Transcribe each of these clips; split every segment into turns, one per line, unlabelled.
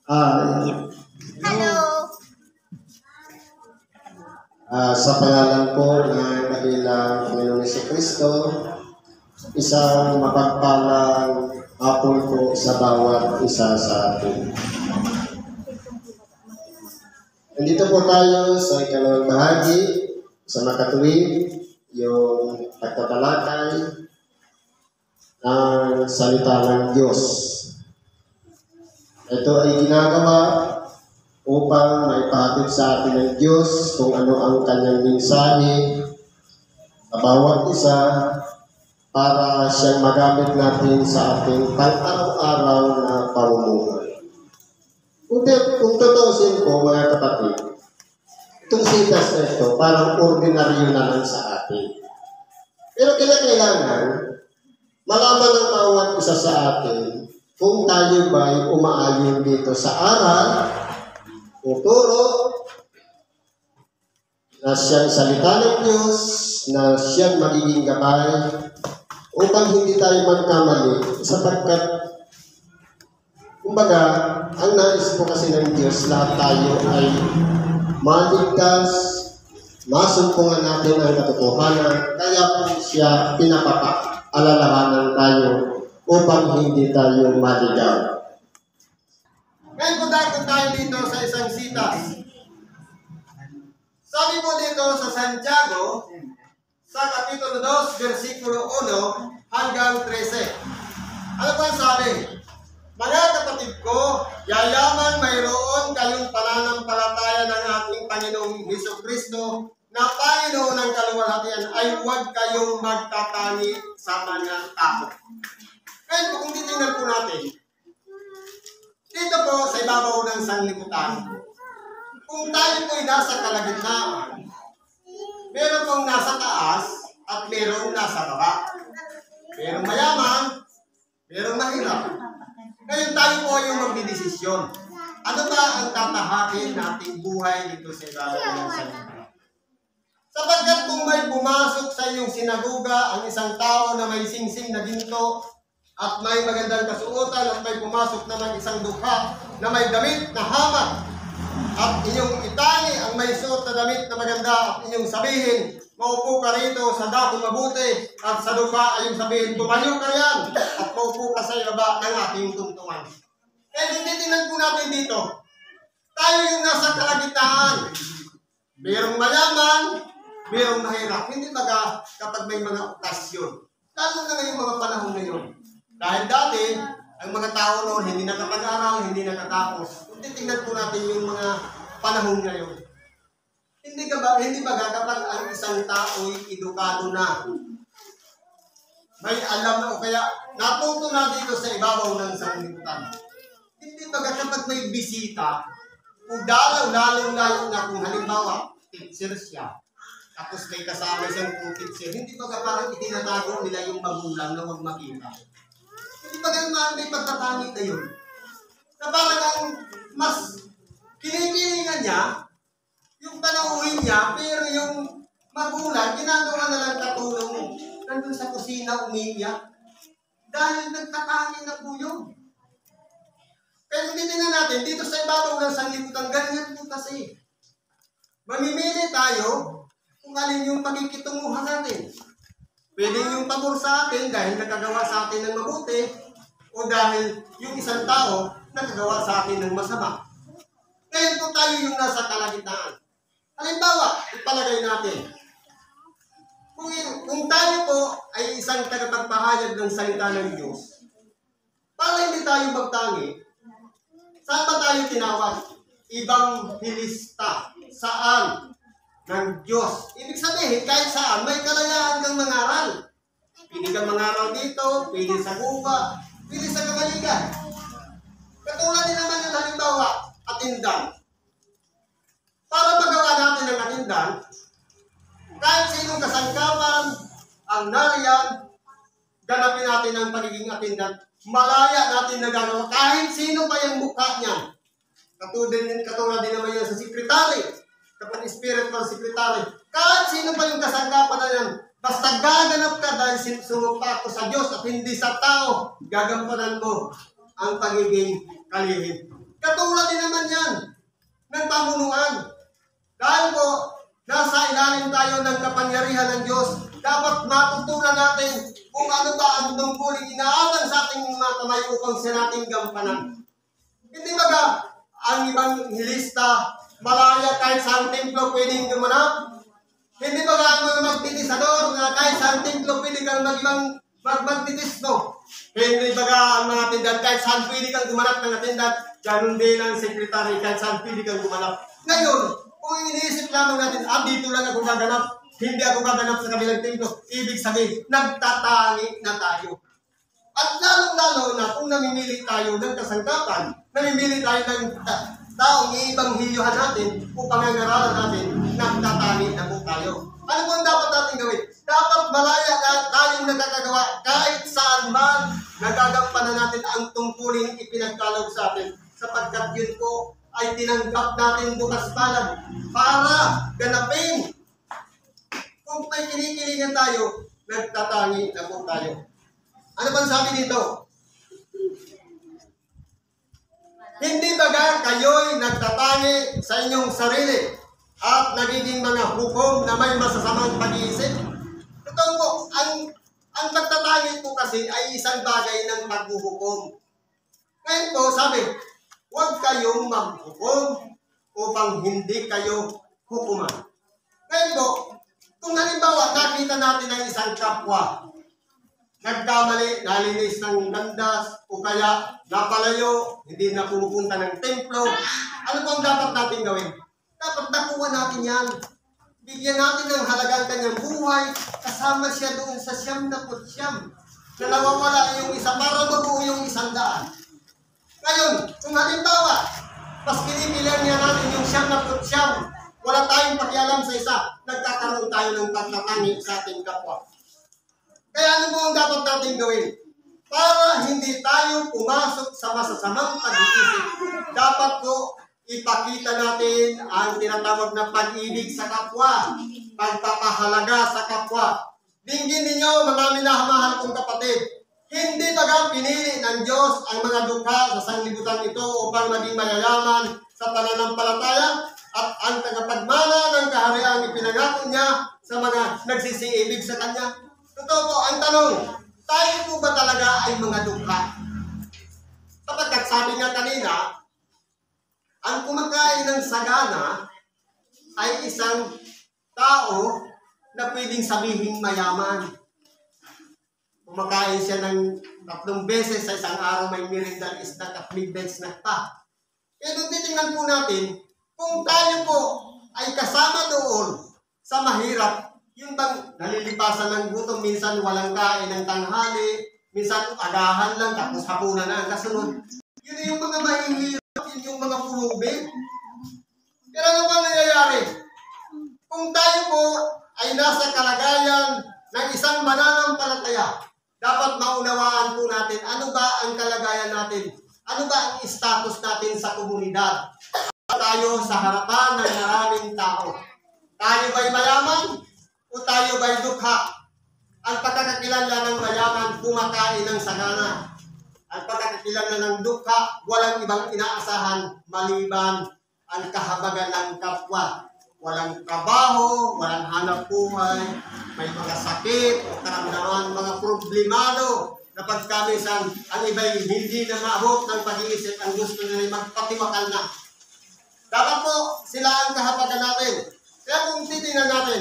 Ah,
Hello.
sa pangalan po ng dakilang Panginoong Jesucristo, isang mapagpalang hapon po sa bawat isa sa atin. Nandito po tayo sa ikalawang bahagi sa makatuwid, yung pagtatalakay ng salita ng Diyos. Ito ay ginagawa upang maipahatid sa atin ng Diyos kung ano ang kanyang mensahe sa bawat isa para siyang magamit natin sa ating pang-araw-araw na pamumuhay. Kung tutusin po mga kapatid, itong sitas na ito parang ordinaryo na lang sa atin. Pero kailangan malaman ng bawat isa sa atin kung tayo ba'y umaayon dito sa aral o turo na siyang salita ng Diyos, na siyang magiging gabay upang hindi tayo magkamali sapagkat kumbaga, ang nais po kasi ng Diyos, lahat tayo ay maligtas, masumpungan natin ang katotohanan, kaya po siya pinapapaalalahanan tayo upang hindi tayo maligaw. Ngayon po tayo dito sa isang sitas. Sabi po dito sa Santiago, sa Kapitulo 2, versikulo 1 hanggang 13. Ano po ang sabi? Mga kapatid ko, yayaman mayroon kayong pananampalataya ng ating Panginoong Jesucristo na Panginoon ng kaluwalhatian ay huwag kayong magtatangi sa mga tao. Ngayon po, kung titingnan po natin, dito po sa ibabaw ng sanglibutan, kung tayo po ay nasa kalagitnaan, meron pong nasa taas at meron nasa baba. Merong mayaman, merong mahirap. Ngayon tayo po yung magdidesisyon. Ano ba ang tatahakin nating buhay dito sa ibabaw ng sanglibutan? Sapagkat kung may pumasok sa iyong sinagoga ang isang tao na may singsing na ginto at may magandang kasuotan at may pumasok naman isang dukha na may damit na hamat at inyong itangi ang may suot na damit na maganda at inyong sabihin, maupo ka rito sa dako mabuti at sa dukha ay yung sabihin, tumayo ka yan at maupo ka sa ibaba ng ating tuntungan. Kaya tinitingnan po natin dito, tayo yung nasa kalagitnaan. Mayroong mayaman, mayroong mahirap. Hindi baga kapag may mga okasyon. Lalo na ngayong mga panahon ngayon. Dahil dati, ang mga tao noon hindi nakapag-aral, hindi nakatapos. Kung titingnan po natin yung mga panahon ngayon. Hindi ba kapag ang isang tao'y edukado na, may alam na o kaya natuto na dito sa ibabaw ng sanglibutan. Hindi ba kapag may bisita, kung lalo na kung halimbawa, teacher siya, tapos may kasama siyang teacher, hindi ba parang itinatago nila yung magulang na huwag makita? Hindi ba ganun may pagtatangi na yun? Na parang mas kinikilingan niya, yung panauhin niya, pero yung magulang, ginagawa na lang katulong nandun sa kusina umiiyak. Dahil nagtatangi na po yun. Pero titignan natin, dito sa ibabaw ng sanglibutan, ganyan po kasi. Mamimili tayo kung alin yung pakikitunguhan natin. Pwede yung pabor sa atin dahil nakagawa sa atin ng mabuti o dahil yung isang tao nakagawa sa atin ng masama. Ngayon po tayo yung nasa kalagitnaan. Halimbawa, ipalagay natin. Kung tayo po ay isang tagapagpahayag ng salita ng Diyos, para hindi tayo magtangi, saan ba tayo tinawag? Ibang hilista. Saan? Ng Diyos. Ibig sabihin, kahit saan, may kalayaan kang mangaral. Pili kang mangaral dito, pili sa guba, pili sa kamaligan. Katulad din naman yung halimbawa, atindan. Para magawa natin ng atindan, kahit sinong kasangkapan, ang nariyan, ganapin natin ang pagiging atindan. Malaya natin na gano'n, kahit sino pa yung mukha niya. Katulad din naman yan sa sekretary. Kapag spiritual secretary, kahit sino pa yung kasangkapan na yan, basta gaganap ka dahil sumumpa ako sa Diyos at hindi sa tao, gagampanan mo ang pagiging kalihim. Katulad din naman yan ng pamunuan. Dahil po, nasa ilalim tayo ng kapangyarihan ng Diyos, dapat matutunan natin kung ano ba ang tungkuling inaatang sa ating mga kamay upang sa nating gampanan. Hindi ba ang ibang hilista, malaya kahit sa templo pwedeng gumanap? Hindi ba ang mga magtitisador na kahit sa templo pwede kang magtitis, no? Hindi ba ang mga tindahan kahit saan pwede kang gumanap ng tindahan? Ganun din ang sekretary kahit saan pwede kang gumanap. Ngayon, kung iniisip lamang natin, dito lang ako gaganap, hindi ako gaganap sa kabilang templo, ibig sabihin, nagtatangi na tayo. At lalong-lalo na kung namimili tayo ng kasangkapan, namimili tayo ng taong iibanghilyohan natin o pangangaralan natin, nagtatangi na po tayo. Ano po ang dapat natin gawin? Dapat malaya na tayong nakakagawa kahit saan man nagagampanan natin ang tungkulin ipinagkaloob sa atin, sapagkat yun po ay tinanggap natin bukas palad para ganapin. Kung may kinikilingan tayo, nagtatangi na po tayo. Ano bang sabi dito? Hindi ba kayo'y nagtatangi sa inyong sarili at nagiging mga hukom na may masasamang pag-iisip? Ito po, ang pagtatangi po kasi ay isang bagay ng paghuhukom. Ngayon po, sabi, huwag kayong maghukom upang hindi kayo hukuman. Ngayon po, kung halimbawa nakita natin ang isang kapwa, nagkamali, nalinis ng landas, o kaya napalayo, hindi na pumupunta ng templo, ano po ang dapat natin gawin? Dapat nakuha natin yan. Bigyan natin ng halagang kanyang buhay, kasama siya doon sa 99 na nawawala yung isa para mabuo yung 100. Ngayon, kung halimbawa, mas kinipilan niya natin yung 99, wala tayong pakialam sa isa, nagkakaroon tayo ng pagtatangi sa ating kapwa. Kaya ano po ang dapat natin gawin? Para hindi tayo pumasok sa masasamang pag-iisip, dapat po ipakita natin ang tinatawag na pag-ibig sa kapwa, pagpapahalaga sa kapwa. Dinggin ninyo, mga minamahal kong kapatid, hindi ba pinili ng Diyos ang mga dukha sa sanglibutan ito upang maging mayayaman sa pananampalataya? At ang tagapagmana ng kahariang ipinangako niya sa mga nagsisiibig sa Kanya? Totoo po, ang tanong, tayo po ba talaga ay mga dukha? Sapagkat sabi nga kanina, ang kumakain ng sagana ay isang tao na pwedeng sabihin mayaman. Kumakain siya ng 3 beses sa isang araw, may merendang snack at midnight snack pa. Kaya doon titingnan po natin, kung tayo po ay kasama doon sa mahirap, yung bang nalilipasan ng gutom, minsan walang kain ng tanghali, minsan agahan lang, tapos hapunan na ang kasunod. Yun yung mga mahihirap, yun yung mga pulubin. Pero ano ba nangyayari? Kung tayo po ay nasa kalagayan ng isang mananampalataya, dapat maunawaan po natin ano ba ang kalagayan natin, ano ba ang status natin sa komunidad. Tayo sa harapan ng maraming tao. Tayo ba'y mayaman o tayo ba'y dukha? Ang pagkakakilala ng mayaman, kumakain ng sagana. Ang pagkakakilala ng dukha, walang ibang inaasahan maliban ang kahabagan ng kapwa. Walang trabaho, walang hanap buhay, may mga sakit o karamdaman, mga problemado na pagkamisan, ang iba'y hindi na maabot ng pag-iisip, ang gusto nila magpatiwakal na. Dapat po sila ang kahabagan natin. Kaya kung titingnan natin,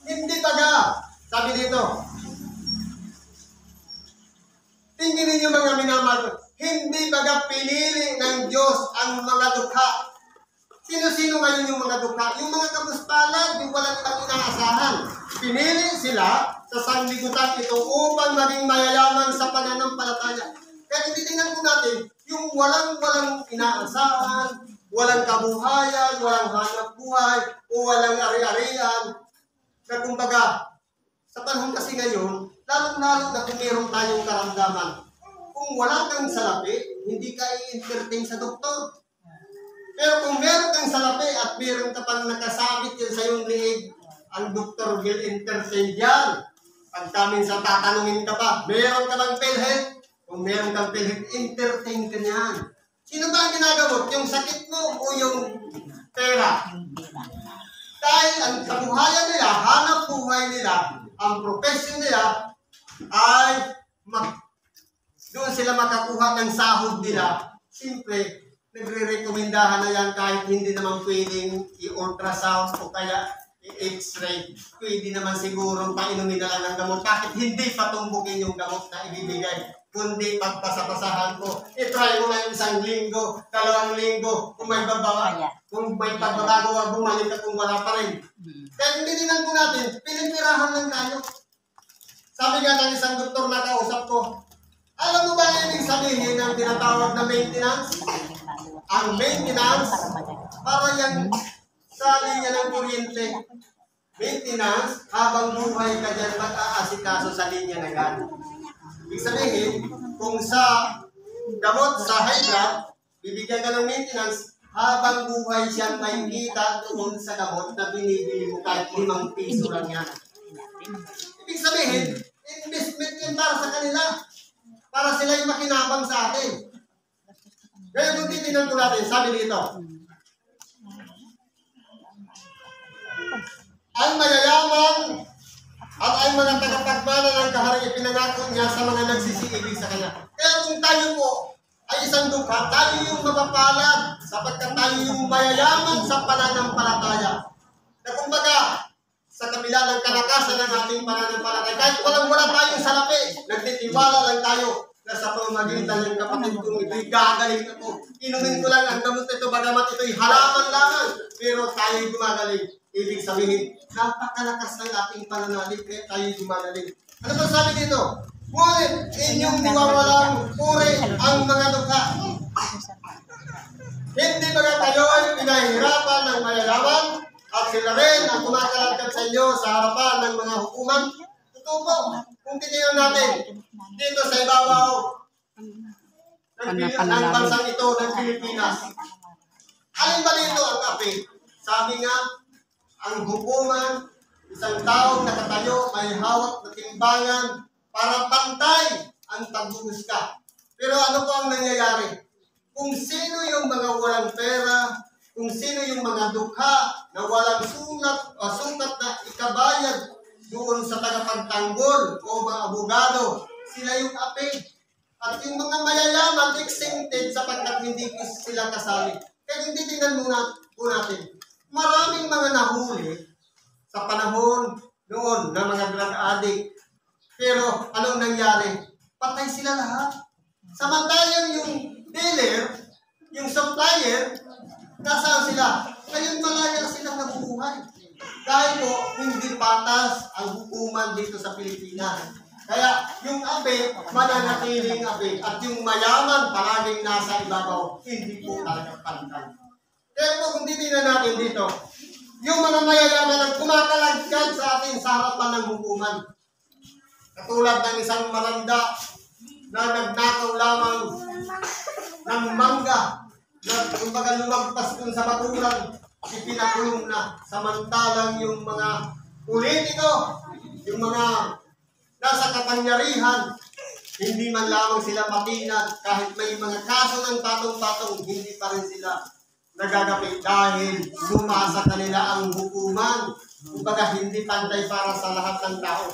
hindi baga, sabi dito, tingin ninyo mga minamahal, hindi baga pinili ng Diyos ang mga dukha. Sino-sino ngayon yung mga dukha? Yung mga kapuspalad, yung walang ibang inaasahan. Pinili sila sa sanglibutan ito upang maging mayayaman sa pananampalataya. Kaya kung titingnan po natin, yung walang inaasahan, walang kabuhayan, walang hanap buhay, o walang ari-arian, na kumbaga, sa panahon kasi ngayon, lalong-lalo na kung meron tayong karamdaman, kung wala kang salapi, hindi ka i-entertain sa doktor. Pero kung meron kang salapi at meron ka pang nakasabit yan sa iyong liig, ang doktor will entertain yan. Pagka minsan tatanungin ka pa, meron ka bang PhilHealth? Kung meron kang PhilHealth, entertain ka niyan. Sino ba ang ginagamot? Yung sakit mo o yung pera? Dahil ang kabuhayan nila, hanap buhay nila, ang profession nila ay doon sila makakuha ng sahod nila. Siyempre, nagre-rekomendahan na yan kahit hindi naman pwedeng i-ultrasound o kaya i-x-ray. Pwede naman siguro painumin na lang ng gamot. Bakit hindi patumbukin yung gamot na ibibigay? Kundi pagpasapasahan ko. I-try mo na yung 1 linggo, 2 linggo. Kung may pagbabago, wag bumalik at kung wala pa rin. Kaya tinitingnan po natin, pinipirahan lang tayo. Sabi nga ng isang doktor na kausap ko, alam mo ba ang ibig sabihin ng tinatawag na maintenance? Ang maintenance, para yan sa linya ng kuryente. Maintenance, habang buhay ka dyan, mag-aasikaso sa linya na gan. Ibig sabihin, kung sa gamot, sa high blood, bibigyan ka ng maintenance, habang buhay siyang may kita doon sa gamot na binibili mo kahit 5 piso lang yan. Ibig sabihin, investment yan para sa kanila. Para sila yung makinabang sa atin. Kaya kung titignan ko natin, sabi dito, ang mayayaman at ang mga tagapagmana ng kaharian ipinangako niya sa mga nagsisiibig sa kanya. Kaya kung tayo po ay isang dukha, tayo yung mapapalad sapagkat tayo yung mayayaman sa pananampalataya. Na kumbaga, sa kabila ng kalakasan ng ating pananampalataya, kahit walang-wala tayong salapi, nagtitiwala lang tayo na sa pamamagitan ng kapatid kong ito'y gagaling ako. Inumin ko lang ang gamot ito, bagamat ito'y halaman lamang, pero tayo'y gumagaling. Ibig sabihin, napakalakas ng ating pananalig, kaya tayo'y gumagaling. Ano ba sabi dito? Ngunit inyong niwawalang puri ang mga dukha. Hindi ba tayo ay pinahihirapan ng mayayaman at sila rin ang kumakalagkat sa inyo sa harapan ng mga hukuman? Totoo po, kung titignan natin, dito sa ibabaw ng bansang ito, ng Pilipinas. Alin ba dito ang kape? Sabi nga, ang hukuman, isang taong nakatayo, may hawak na timbangan para pantay ang pagbubuska. Pero ano po ang nangyayari? Kung sino yung mga walang pera, kung sino yung mga dukha na walang sukat na ikabayad doon sa tagapagtanggol o mga abogado, sila yung api. At yung mga mayayaman, exempted sapagkat hindi sila kasali. Kaya kung titignan muna po natin, maraming mga nahuli sa panahon noon ng mga drug addict. Pero anong nangyari? Patay sila lahat. Samantalang yung dealer, yung supplier, nasaan sila? Ngayon malaya silang nabubuhay. Dahil po, hindi patas ang hukuman dito sa Pilipinas. Kaya yung abe, mananatiling abe. At yung mayaman, palaging nasa ibabaw. Hindi po talaga pantay. Kaya po, kung titignan natin dito, yung mga mayayaman ang kumakalagkad sa atin sa harapan ng hukuman. Katulad ng isang maranda na nagnakaw lamang ng mangga na kumbaga lumagpas dun sa bakuran, ipinakulong na. Samantalang yung mga politiko, yung mga nasa kapangyarihan, hindi man lamang sila patinag, kahit may mga kaso ng patong-patong, hindi pa rin sila nagagapit dahil sumasa kanila ang hukuman. Kumbaga hindi pantay para sa lahat ng tao.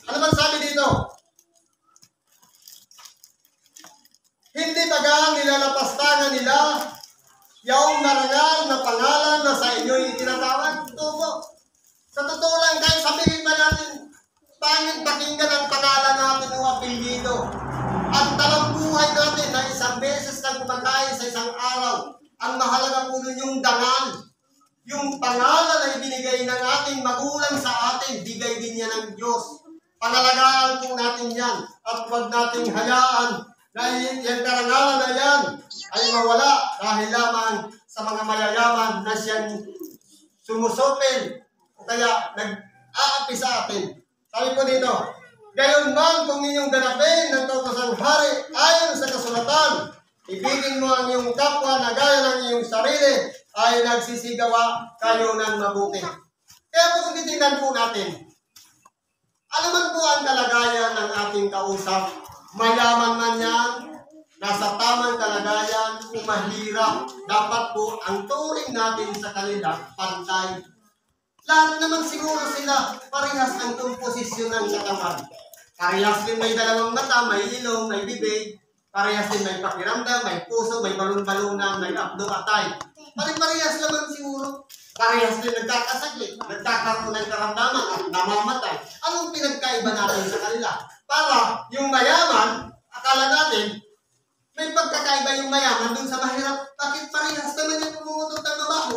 Ano bang sabi dito? Hindi baga nilalapastangan nila yung marangal na pangalan na sa inyo'y itinatawag? Tubo. Sa totoo lang, kahit sabihin ba natin, pangit pakinggan ang pangalan natin o apelyido. At talambuhay natin na isang beses na kumakain sa isang araw. Ang mahalaga po nun yung dangal. Yung pangalan na ibinigay ng ating magulang sa atin, bigay din yan ng Diyos. Pangalagaan po natin yan. At huwag nating hayaan na yung karangalan na yan ay mawala dahil lamang sa mga mayayaman na siyang sumusupil o kaya nag-aapi sa atin. Sabi po dito, gayon man kung inyong ganapin ng kautosang hari ayon sa kasulatan, ibigin mo ang iyong kapwa na gaya ng iyong sarili ay nagsisigawa kayo ng mabuti. Kaya po kung titignan po natin, ano man po ang kalagayan ng ating kausap, mayaman man yan, nasa tamang kalagayan o mahirap, dapat po ang turing natin sa kanila pantay. Lahat naman siguro sila, parehas ang komposisyon ng katawan. Parehas din may dalawang mata, may ilong, may bibig. Parehas din may pakiramdam, may puso, may balon-balunan, may abdo, atay. Parehas naman siguro. Parehas din nagkakasakit, nagkakaroon ng karamdaman at namamatay. Anong pinagkaiba natin sa kanila? Para yung mayaman, akala natin, may pagkakaiba yung mayaman dun sa mahirap. Bakit parehas naman yung pumutot ng mabaho?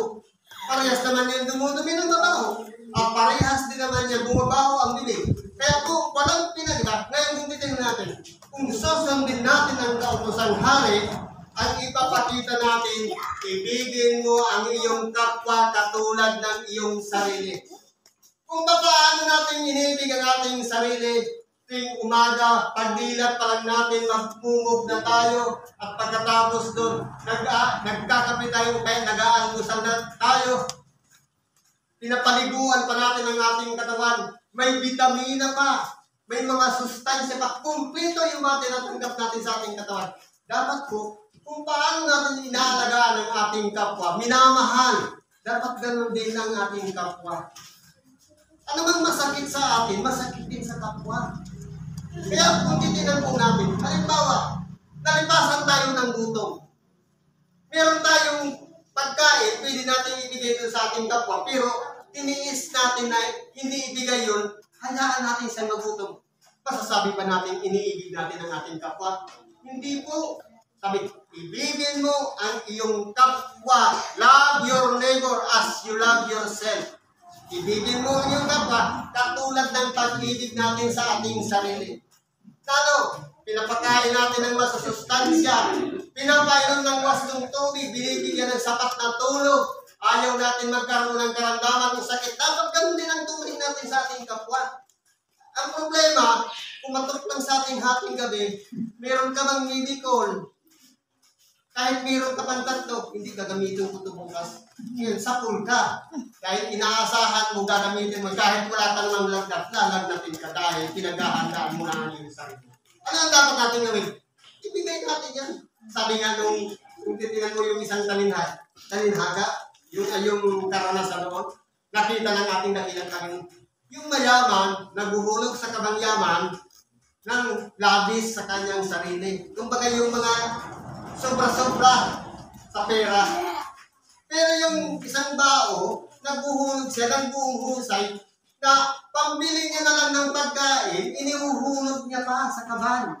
Parehas naman yung dumudumi ng mabaho. At parehas din naman yung bumabaho ang bibig. Kaya po, walang pinagkaiba. Ngayon kung titignan natin, kung susundin natin ang kautosang hari, ang ipapakita natin, ibigin mo ang iyong kapwa katulad ng iyong sarili. Kung paano natin inibig ang ating sarili, tuwing umaga, pagdilat pa lang natin, magpumog na tayo, at pagkatapos doon, nagkakape tayo, kaya nag-aalmusal na tayo. Pinapaliguan pa natin ang ating katawan. May vitamina pa, may mga sustansya pa, kumpleto yung mga tinatanggap natin sa ating katawan. Dapat po, kung paano natin inaalagaan ang ating kapwa, minamahal, dapat ganun din ang ating kapwa. Ano mang masakit sa atin, masakit din sa kapwa. Kaya kung titignan po natin, halimbawa, nalipasan tayo ng gutom. Meron tayong pagkain, pwede natin ibigay ito sa ating kapwa, pero tiniis natin na hindi ibigay yun, hayaan natin siyang magutom. Masasabi pa natin, iniibig natin ang ating kapwa? Hindi po. Sabi, ibigin mo ang iyong kapwa. Love your neighbor as you love yourself. Ibigin mo ang iyong kapwa katulad ng pag-ibig natin sa ating sarili. Ano? Pinapakain natin ng masusustansya. Pinapainom ng wastong tubig. Binibigyan ng sapat na tulog. Ayaw natin magkaroon ng karamdaman o sakit. Dapat ganun din ang turing natin sa ating kapwa. Ang problema, kung matok lang sa ating hating gabi, meron ka bang medical? Kahit meron ka pang tatlo, hindi gagamitin ko ito bukas. Ngayon, sapul ka. Kahit inaasahan mo, gagamitin mo. Kahit wala ka namang lagnat, lalagnatin ka dahil pinaghahandaan mo na ang iyong sarili. Ano ang dapat natin gawin? Ibigay natin yan. Sabi nga kung titignan mo yung isang talinhaga, yung karanasan noon, nakita ng ating dakilang kami, yung mayaman, naguhulog sa kabangyaman ng labis sa kanyang sarili. Kumbaga yung mga sobra-sobra sa pera. Pero yung isang bao, naguhulog siya ng buong husay na pambili niya na lang ng pagkain, inihuhulog niya pa sa kaban.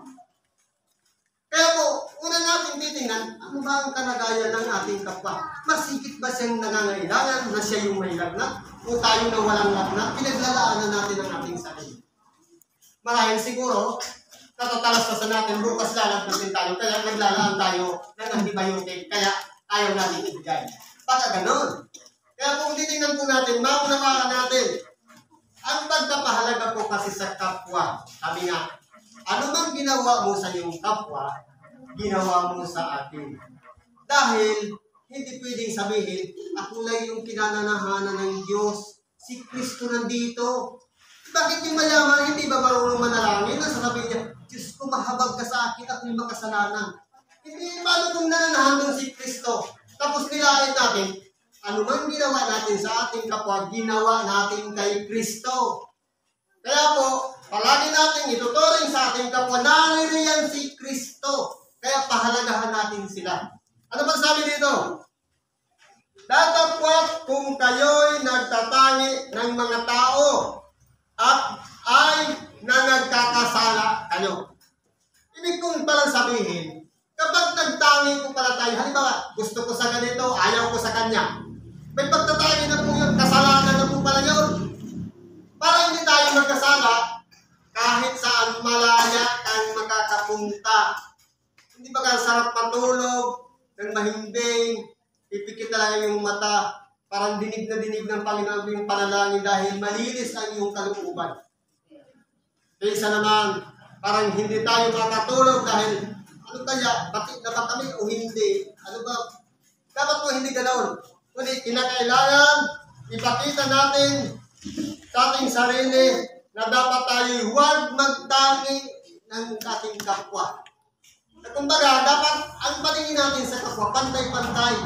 Kaya po, una natin titingnan, ano ba ang kalagayan ng ating kapwa? Masikip ba siyang nangangailangan na siya yung may lagnat? O tayo na walang lagnat? Pinaglalaanan natin ang ating sarili. Marahil siguro, natatalas natin, bukas lalagnatin tayo, kaya naglalaan tayo ng antibiotic, kaya ayaw natin ibigay. Baka ganon. Kaya kung titingnan po natin, maunawaan natin, ang pagpapahalaga po kasi sa kapwa, sabi nga, ano mang ginawa mo sa iyong kapwa, ginawa mo sa atin. Dahil, hindi pwedeng sabihin, ako lang yung kinananahanan ng Diyos, si Kristo nandito. Bakit yung mayaman, hindi ba marunong manalangin? Nasasabi niya, Diyos ko, mahabag ka sa akin at may makasalanan. Hindi, paano kung nananahan doon si Kristo? Tapos nilain natin, ano man ginawa natin sa ating kapwa, ginawa natin kay Kristo. Kaya po, palagi natin ituturing sa ating kapwa, naririyan si Kristo. Kaya pahalagahan natin sila. Ano ba sabi dito? Datapwat kung kayo'y nagtatangi ng mga tao at ay nagkakasala kayo. Ibig kong palang sabihin, kapag nagtangi ko pala tayo, halimbawa, gusto ko sa ganito, ayaw ko sa kanya. May pagtatangi na po yun, kasalanan na po pala yun. Para hindi tayo magkasala, kahit saan malaya kang makakapunta. Hindi ba ka sarap matulog, ng mahimbing, ipikit talaga yung mata, parang dinig ng Panginoon yung panalangin dahil malinis ang iyong kalooban. Kaysa naman, parang hindi tayo makatulog dahil, ano kaya, bakit na ba kami o hindi? Ano ba? Dapat po hindi ganoon. Kundi kinakailangan, ipakita natin sa ating sarili na dapat tayo huwag magtangi ng ating kapwa. At kumbaga, dapat ang paningin natin sa kapwa, pantay-pantay.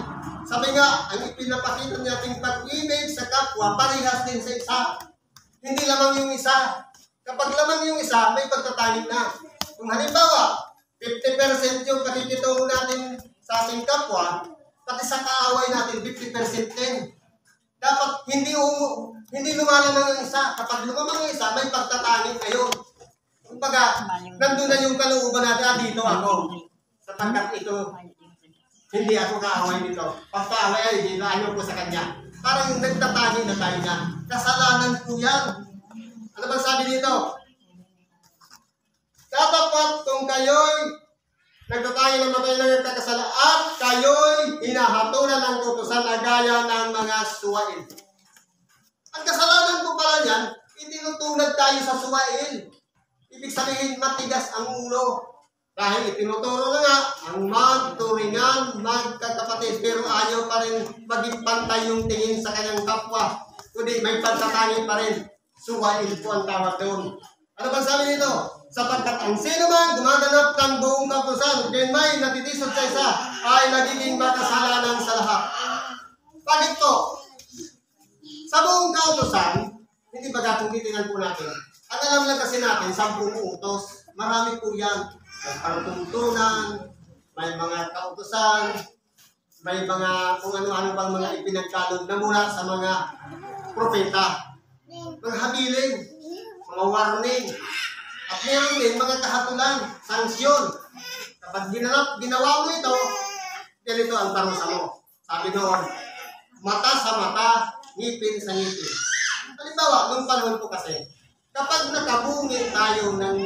Sabi nga, ang ipinapakita natin pag-ibig sa kapwa, parehas din sa isa. Hindi lamang yung isa. Kapag lamang yung isa, may pagtatangin na. Kung halimbawa, 50% yung pakikitungo natin sa ating kapwa, pati sa kaaway natin, 50% din. Dapat hindi lumalamang ang isa. Kapag lumamang ang isa, may pagtatangin kayo. Kumbaga, nandun na yung kalooban natin, dito ako. Sapagkat ito, hindi ako kaaway nito. Pag kaaway ay, dito ayaw ko sa kanya. Parang yung nagtatangin na tayo na. Kasalanan po yan. Ano bang sabi dito? Katapat kung kayo'y nagtatangin ng matay ng nagkakasala at kayo'y hinahatulan ng kutusan na gaya ng mga suwail. Ang kasalanan po pala yan, itinutulad tayo sa suwail. Ibig sabihin, matigas ang ulo. Dahil itinuturo na nga, ang magturingan, magkakapatid, pero ayaw pa rin maging pantay yung tingin sa kanyang kapwa. Kundi may pagtatangin pa rin. Suwail po ang tawag doon. Ano ba sabi nito? Sapagkat ang sino man gumaganap ng buong kapusan, kaya may natitisod sa isa, ay nagiging makasalanan sa lahat. Bakit to? Sa buong kautosan, hindi ba kung titingnan po natin? At alam lang kasi natin, 10 utos. Marami po yan. May pangtuntunan, may mga kautosan, may mga kung ano-ano pang mga ipinagkalog na mula sa mga propeta. Mga habilin, mga warning, at meron din mga kahatulan, sanksyon. Kapag ginawa mo ito, ganito ang parusa mo. Sabi noon, mata sa mata, ngipin sa ngipin. Halimbawa, nung panahon po kasi, kapag nakabungi tayo ng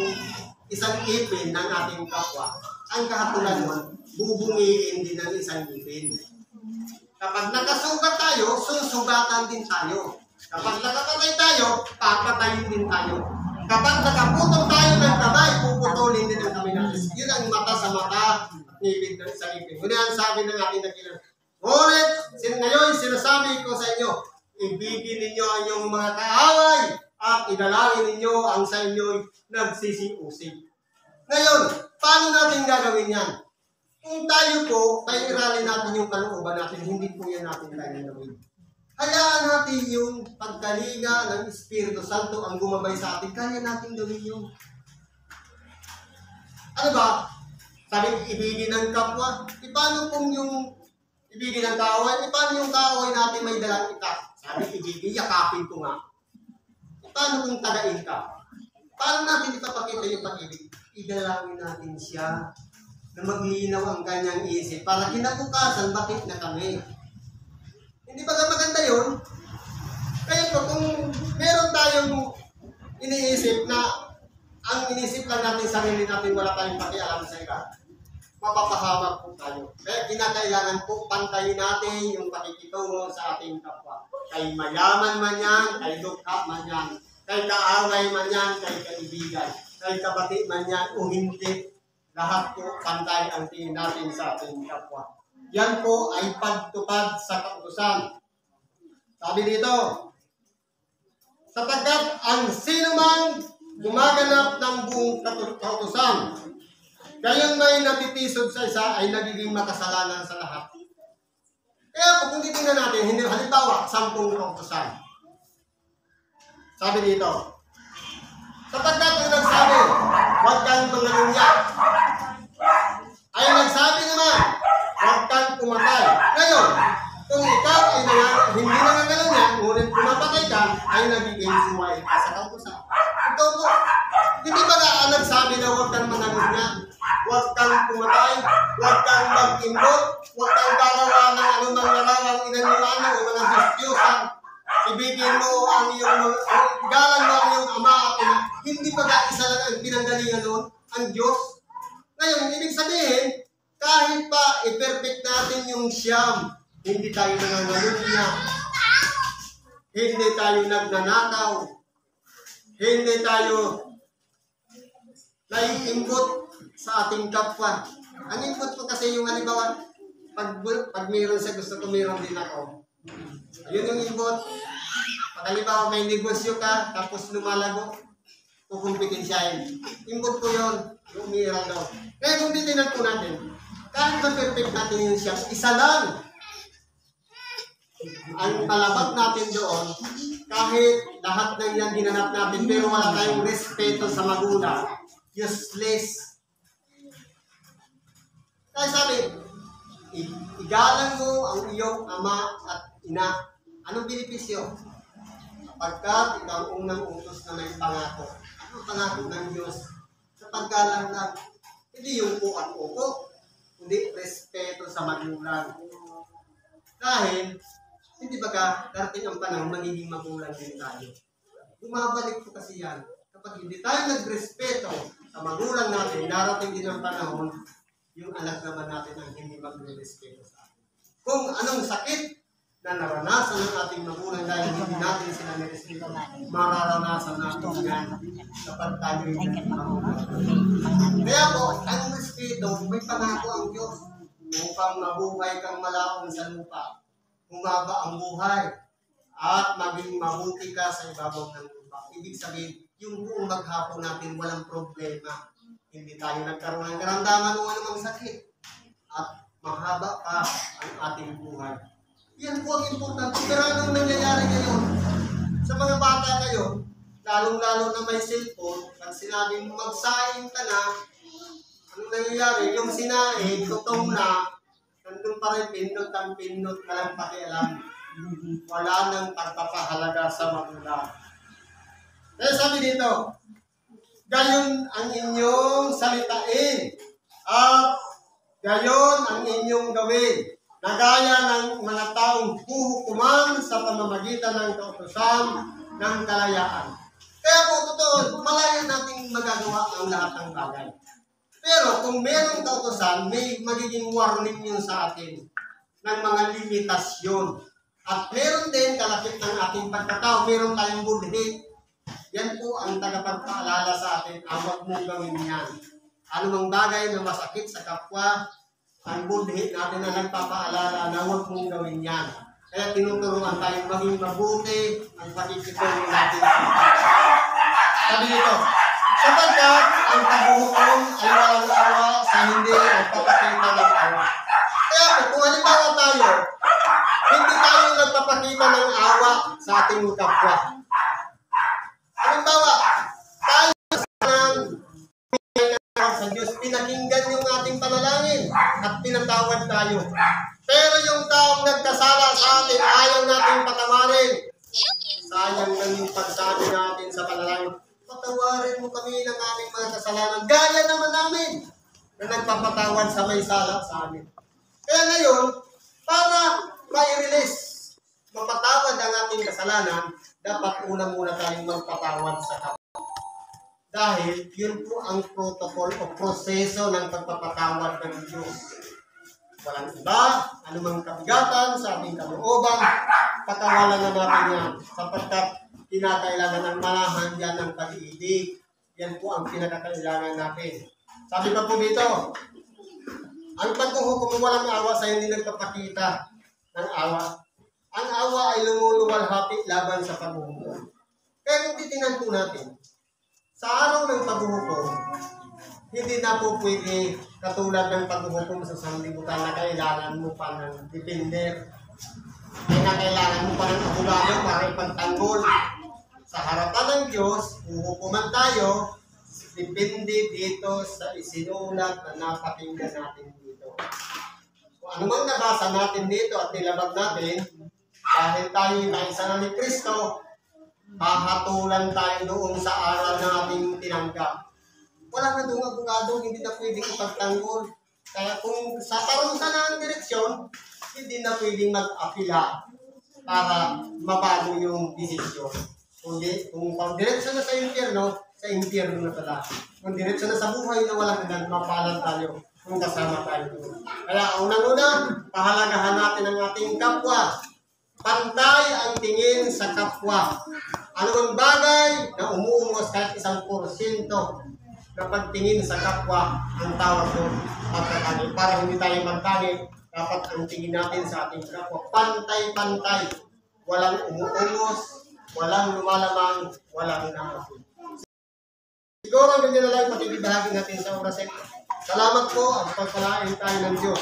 isang ngipin ng ating kapwa, ang kahatulan mo, bubungiin din ng isang ngipin. Kapag nakasugat tayo, susugatan din tayo. Kapag nakapatay tayo, papatayin din tayo. Kapag nakaputol tayo ng kamay, puputulin din ang kamay natin. Yun ang mata sa mata, ngipin sa ngipin. Muna ang sabi ng ating nagilang. Ngunit, ngayon sinasabi ko sa inyo, ibigin ninyo ang inyong mga kaaway at idalangin ninyo ang sa inyo'y nagsisiusig. Ngayon, paano natin gagawin yan? Kung tayo po, may irali natin yung kalooban natin, hindi po yan natin kaya gawin. Hayaan natin yung pagkaliga ng Espiritu Santo ang gumabay sa atin. Kaya natin gawin yun. Ano ba? Sabi, ibigin ng kapwa. Paano kung yung ibigin ng kaaway? Paano yung kaaway natin may dalang itak? Sabi, ibigin, yakapin ko nga. Paano kung tagain ka? Paano natin ipapakita yung pag-ibig? Idalawin natin siya na maglinaw ang kanyang isip para kinabukasan, bakit na kami? Hindi ba maganda yun? Kaya po, kung meron tayong iniisip na ang inisip lang natin sarili natin, wala tayong pakialam sa iba, mapapahamak po tayo. Kaya kinakailangan po pantayin natin yung pakikitungo sa ating kapwa. Kay mayaman man yan, kay dukha man yan, kay kaaway man yan, kay kaibigan, kay kabati man yan, o hindi. Lahat po pantay ang tingin natin sa ating kapwa. Yan po ay pagtupad sa kautusan. Sabi dito, sapagkat ang sino man gumaganap ng buong kautusan, gayon may natitisod sa isa ay nagiging makasalanan sa lahat. Kaya kung titingnan natin, hindi, halimbawa, 10 kautusan. Sabi dito, sapagkat ang nagsabi, huwag kang mangalunya, ay nagsabi naman, huwag kang pumatay. Ngayon, kung ikaw ay hindi nangangalunya, ngunit pumapatay ka, ay nagiging suway ka sa kautusan. Ito po, hindi ba na nagsabi na huwag kang mangalunya, huwag kang pumatay, huwag kang mag-imbot, huwag kang gagawa ng anumang larawang inaniwala o mga Diyosan. Ibigin mo ang iyong galang mo ang iyong ama at ina. Hindi ba isa lang ang pinanggalingan noon? Ang Diyos. Ngayon, ibig sabihin, kahit pa i-perfect natin yung siyam, hindi tayo nangangalunya, hindi tayo nagnanakaw, hindi tayo naiimbot sa ating kapwa. Ang imbot po kasi yung halimbawa, pag mayroon siya gusto ko, mayroon din ako. Ayun yung imbot. Pag halimbawa may negosyo ka, tapos lumalago, kukumpetensyahin. Input ko yun, yung umiiral daw. Kaya kung titinan po natin, kahit ma-perfect natin yung siya, isa lang. Ang palabag natin doon, kahit lahat ng yan ginanap natin, pero wala tayong respeto sa magulang, useless. Kaya sabi, igalang mo ang iyong ama at ina. Anong benepisyo? Pagkat ikaw ang unang utos na may pangako. Ano pangako ng Diyos? Sa paggalang lang. Hindi yung po at opo, kundi respeto sa magulang. Dahil, hindi ba ka, darating ang panahon, magiging magulang din tayo. Bumabalik po kasi yan. Kapag hindi tayo nagrespeto sa magulang natin, darating din ang panahon, yung anak naman natin ang hindi magre-respeto sa atin. Kung anong sakit na naranasan ng ating magulang dahil hindi natin sila nirespeto, mararanasan natin yan kapag tayo yung magulang. Kaya po, ang respeto, may pangako ang Diyos. Upang mabuhay kang malaon sa lupa, humaba ang buhay, at maging mabuti ka sa ibabaw ng lupa. Ibig sabihin, yung buong maghapon natin walang problema. Hindi tayo nagkaroon ng karamdaman o anumang sakit. At mahaba pa ang ating buhay. Yan po ang importante. Pero anong nangyayari ngayon? Sa mga bata kayo, lalong-lalo na may cellphone, pag sinabing magsaing ka na, anong nangyayari? Yung sinaing, tutong na, nandun pa rin pindot ang pindot ka lang pakialam. Wala nang pagpapahalaga sa magulang. Kaya sabi dito, gayon ang inyong salitain at gayon ang inyong gawin, na gaya ng mga taong huhukuman sa pamamagitan ng kautusan ng kalayaan. Kaya po, totoo, malaya nating magagawa ang lahat ng bagay. Pero kung merong kautusan, may magiging warning yun sa atin ng mga limitasyon. At meron din kalakip ng ating pagkatao, meron tayong budhi. Yan po ang tagapagpaalala sa atin, huwag mong gawin yan. Anumang bagay na masakit sa kapwa, ang budhi natin na nagpapaalala na huwag mong gawin yan. Kaya tinuturuan tayong maging mabuti ang pakikitungo natin. Sabi dito, sapagkat ang paghuhukom ay walang awa sa hindi nagpapakita ng awa. Kaya po, kung halimbawa tayo, hindi tayo nagpapakita ng awa sa ating kapwa. Halimbawa, tayo sa Diyos, pinakinggan yung ating panalangin at pinatawad tayo. Pero yung taong nagkasala sa atin, ayaw natin patawarin. Sayang lang yung pagsabi natin sa panalangin, patawarin mo kami ng aming mga kasalanan. Gaya naman namin na nagpapatawad sa may sala sa amin. Kaya ngayon, para ma-release, mapatawad ang ating kasalanan, dapat unang-una tayong magpatawad sa kapwa. Dahil yun po ang protocol o proseso ng pagpapatawad ng Diyos. Walang iba, anumang kabigatan sa ating kalooban, patawalan na natin yan. Sapagkat kinakailangan ng malahan yan ng pag-ibig. Yan po ang pinakakailangan natin. Sabi pa po dito, ang paghuhukom walang awa sa hindi nagpapakita ng awa. Ang awa ay lumuluwalhati laban sa paghuhukom. Kaya kung titinan po natin, sa araw ng paghuhukom, hindi na po pwede katulad ng paghuhukom sa sanglibutan na kailangan mo pa ng defender. Na kailangan mo pa ng abogado para ipagtanggol. Sa harapan ng Diyos, huhukuman tayo, depende dito sa isinulat na napakinggan natin dito. Kung anumang nabasa natin dito at nilabag natin, dahil tayo naisa na ni Kristo, hahatulan tayo doon sa aral na ating tinanggap. Wala na doon abogado, hindi na pwedeng ipagtanggol. Kaya kung sa parusa na ang direksyon, hindi na pwedeng mag-apila para mabago yung desisyon. Kung direksyon na sa impyerno na pala. Kung direksyon na sa buhay na walang hanggan, mapalan tayo kung kasama tayo doon. Kaya unang-una, pahalagahan natin ang ating kapwa. Pantay ang tingin sa kapwa. Anumang bagay na umuungos kahit 1% na pagtingin sa kapwa ang tawag doon pagkatangi. Para hindi tayo magtangi, dapat ang tingin natin sa ating kapwa. Pantay-pantay. Walang umuungos, walang lumalamang, walang nakapun. Siguro ganyan na lang pakibibahagi natin sa oras ito. Salamat po at pagpalain tayo ng Diyos.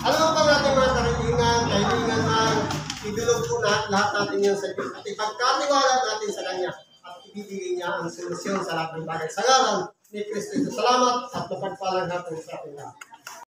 Alam mo ba natin mga kaibigan man, idulog po lahat natin yan sa Diyos. At ipagkatiwala natin sa Kanya at ibibigay niya ang solusyon sa lahat ng bagay. Sa ngalan ni Kristo. Salamat at mapagpalang natin sa ating lahat.